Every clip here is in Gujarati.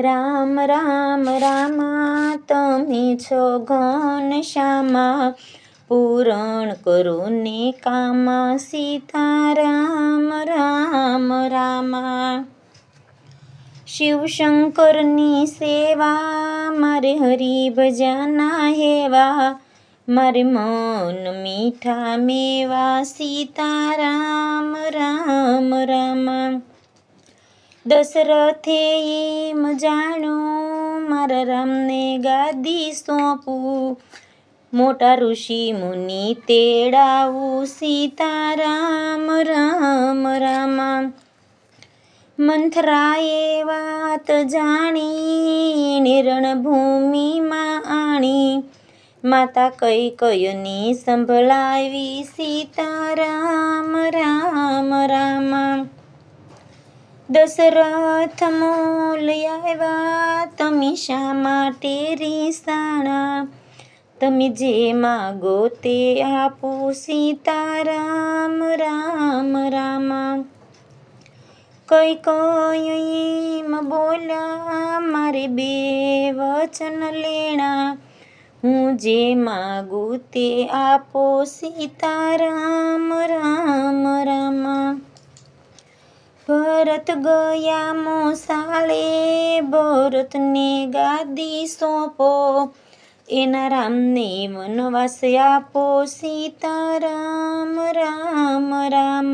રામ રામ રામ તમે છો ઘનશ્યામા, પૂરણ કરો ને કામ સીતારામ રામ રામ. શિવશંકરની સેવા મારે હરિ ભજના હેવા, મારે મન મીઠા મેવા સીતારામ રામ રામ. દશરથે એમ જાણ્યું મારા રામને ગાદી સોંપું, મોટા ઋષિ મુનિ તેડાવું સીતારામ રામ રામ. મંથરાએ વાત જાણી રણભૂમિમાં આણી, માતા કૈકેયીની સંભળાવી સીતારામ રામ રામ. દશરથ મોલ આવ્યા તમે શા માટે રીસાણા, તમે જે માગો તે આપો સીતારામ રામ રામ. કૈકેયી બોલ્યા મારે બે વચન લેણા, હું જે માગું તે આપો સીતારામ રામ રામ. ભરત ગયા મોસાળે ભરતને ગાદી સોંપો, એના રામને વનવાસ આપો સીતારામ રામ રામ.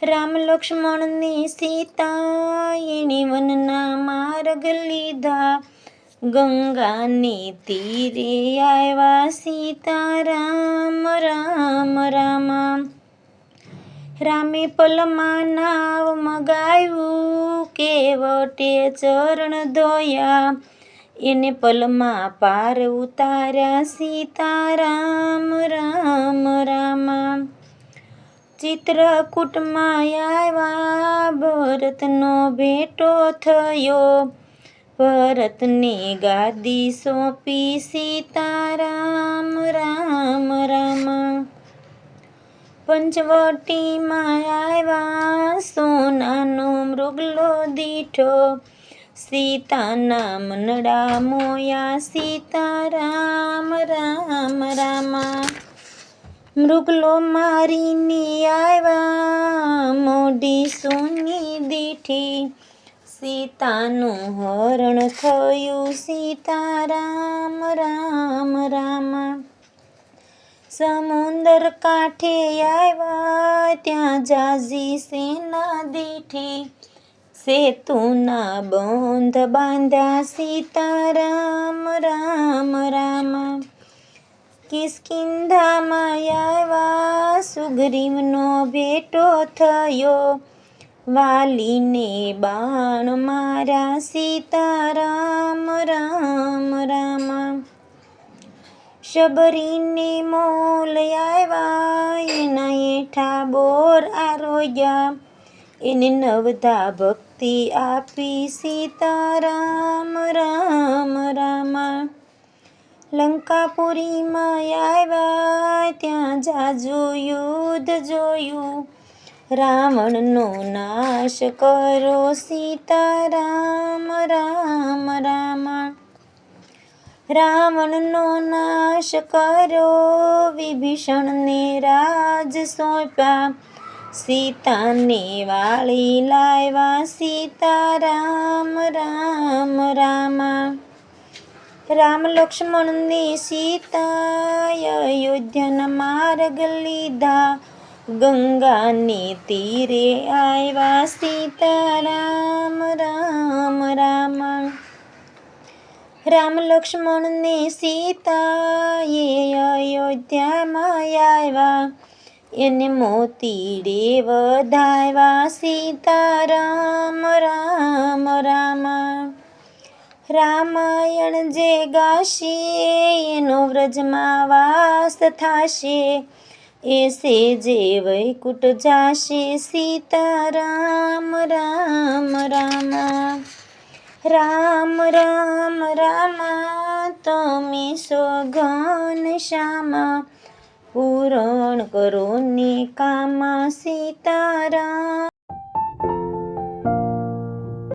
રામ લક્ષ્મણને સીતા એણે વનના માર્ગ લીધા, ગંગાને તીરે આવ્યા સીતારામ રામ રામ. રામે પલમાં નાવ મગાવ્યું, કેવટે ચરણ ધોયા, એને પલમાં પાર ઉતાર્યા સીતારામ રામ રામ. ચિત્રકૂટમાં આવ્યા ભરતનો ભેટો થયો, ભરતને ગાદી સોંપી સીતારામ રામ રામ. પંચવટીમાં આવ્યા સોનાનો મૃગલો દીઠો, સીતાના મનડા મોયા સીતારામ રામ રામ. મૃગલો મારીને આવ્યા મોઢી સોની દીઠી, સીતાનું હરણ થયું સીતારામ રામ રામ. સમુદર કાંઠે આવ્યા ત્યાં જાજી સેના દીઠી, સેતુના બંધ બાંધ્યા સીતારામ રામ રામ. કિષ્કિંધામાં આવ્યા સુગ્રીવનો ભેટો થયો, વાલીને બાણ માર્યા સીતારામ રામ રામ. શબરીને મોલ આવ્યા એના હેઠા બોર આરોગ્યા, એને નવધા ભક્તિ આપી સીતારામ રામ રામ. લંકાપુરીમાં આવ્યા ત્યાં જાજુ યુદ્ધ જોયું, રાવણનો નાશ કરો સીતારામ રામ રામ. રાવણનો નાશ કર્યો વિભીષણને રાજ સોંપ્યા, સીતાને વાળી લાવ્યા સીતારામ રામ રામ. રામ લક્ષ્મણને સીતા અયોધ્યાના માર્ગ લીધા, ગંગાને તીરે આવ્યા સીતારામ રામ રામ. રામ લક્ષ્મણને સીતા એ અયોધ્યામાં આવ્યા, એને મોતીડે વધાવ્યા સીતારામ રામ રામ. રામાયણ જે ગાશે એનો વ્રજમાં વાસ થાશે, એસે જે વૈકુંઠ જાશે સીતારામ રામ રામ. રામ રામ રામ તમે સો ઘનશ્યામા, પૂરણ કરો ને કામ સીતારામ